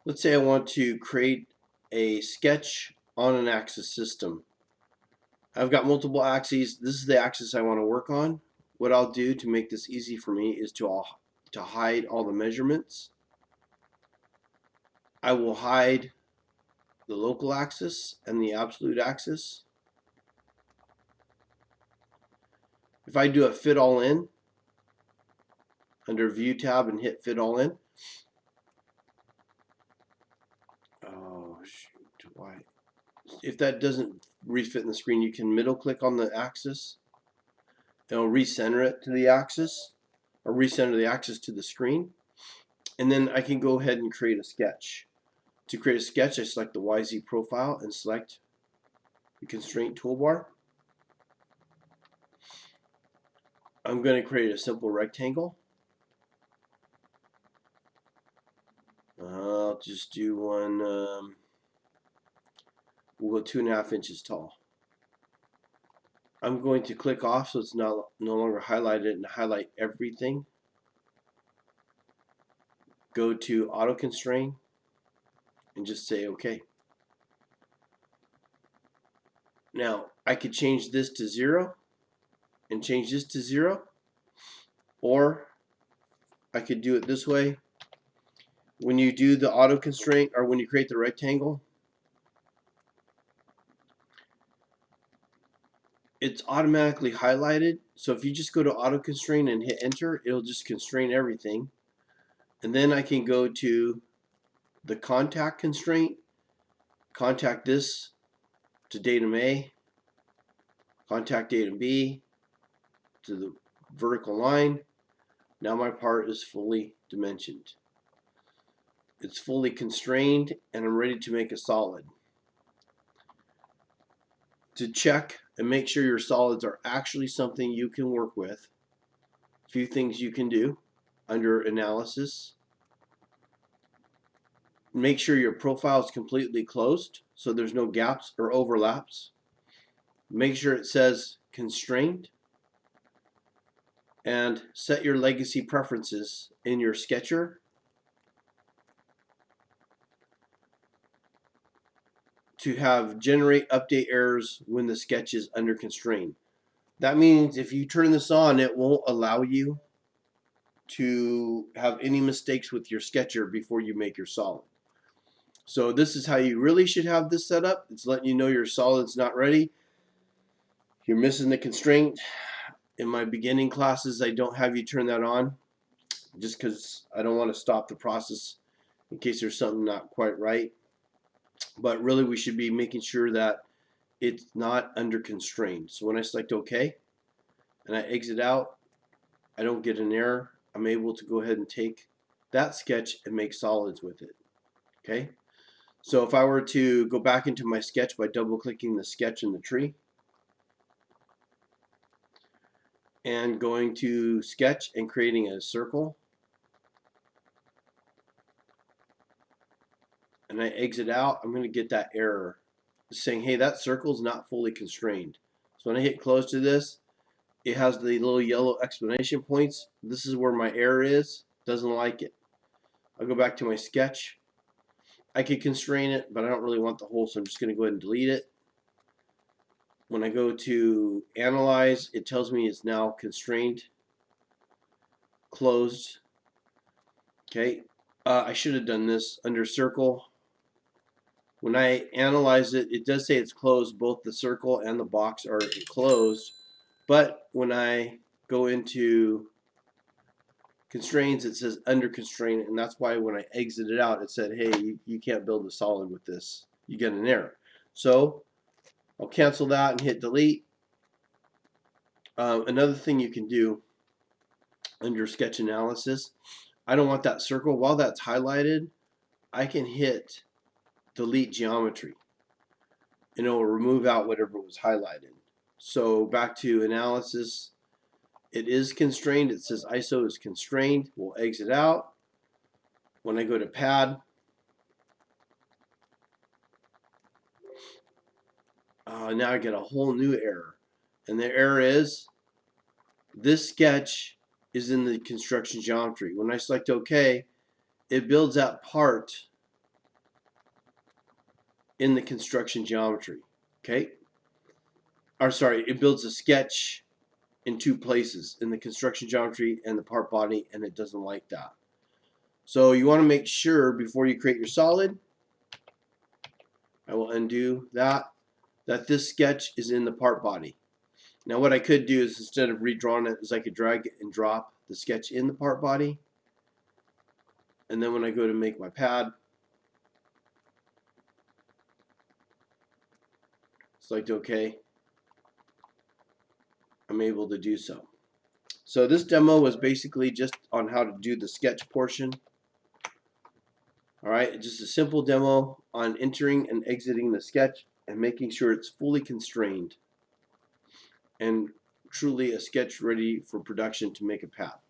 Let's say I want to create a sketch on an axis system. I've got multiple axes. This is the axis I want to work on. What I'll do to make this easy for me is to hide all the measurements. I will hide the local axis and the absolute axis. If I do a fit all in under view tab and hit fit all in, oh shoot, why? If that doesn't refit in the screen, you can middle click on the axis. It'll recenter it to the axis, or recenter the axis to the screen, and then I can go ahead and create a sketch. To create a sketch, I select the YZ profile and select the constraint toolbar. I'm going to create a simple rectangle. I'll just do one, we'll go 2.5 inches tall. I'm going to click off so it's no longer highlighted and highlight everything. Go to auto constrain and just say OK. Now I could change this to 0 and change this to 0, or I could do it this way. When you do the auto constraint, or when you create the rectangle, it's automatically highlighted. So if you just go to auto constraint and hit enter, it'll just constrain everything. And then I can go to the contact constraint, contact this to datum A, contact datum B to the vertical line. Now my part is fully dimensioned. It's fully constrained and I'm ready to make a solid. To check and make sure your solids are actually something you can work with, a few things you can do under analysis. Make sure your profile is completely closed so there's no gaps or overlaps. Make sure it says constrained, and set your legacy preferences in your sketcher to have generate update errors when the sketch is under constraint. That means if you turn this on, it won't allow you to have any mistakes with your sketcher before you make your solid. So this is how you really should have this set up. It's letting you know your solid's not ready. You're missing the constraint. In my beginning classes, I don't have you turn that on just because I don't want to stop the process in case there's something not quite right. But really we should be making sure that it's not under constraint. So when I select OK and I exit out, I don't get an error. I'm able to go ahead and take that sketch and make solids with it. Okay. So if I were to go back into my sketch by double clicking the sketch in the tree and going to sketch and creating a circle, and I exit out, I'm going to get that error saying, hey, that circle is not fully constrained. So when I hit close to this, it has the little yellow exclamation points. This is where my error is. Doesn't like it. I'll go back to my sketch. I could constrain it, but I don't really want the hole, so I'm just going to go ahead and delete it. When I go to analyze, it tells me it's now constrained, closed. Okay, I should have done this under circle. When I analyze it, it does say it's closed. Both the circle and the box are closed. But when I go into constraints, it says under constraint, and that's why when I exited out, it said, hey, you can't build a solid with this. You get an error. So I'll cancel that and hit delete. Another thing you can do under sketch analysis, I don't want that circle. While that's highlighted, I can hit delete geometry and it will remove out whatever was highlighted. So back to analysis, it is constrained. It says ISO is constrained. We'll exit out. When I go to pad, now I get a whole new error. And the error is this sketch is in the construction geometry. When I select OK, it builds that part in the construction geometry. Okay? Or sorry, it builds a sketch in two places, in the construction geometry and the part body, and it doesn't like that. So you want to make sure before you create your solid, I will undo that this sketch is in the part body. Now what I could do is, instead of redrawing it, is I could drag and drop the sketch in the part body, and then when I go to make my pad, select OK, I'm able to do so. So this demo was basically just on how to do the sketch portion. Alright, just a simple demo on entering and exiting the sketch and making sure it's fully constrained and truly a sketch ready for production to make a path.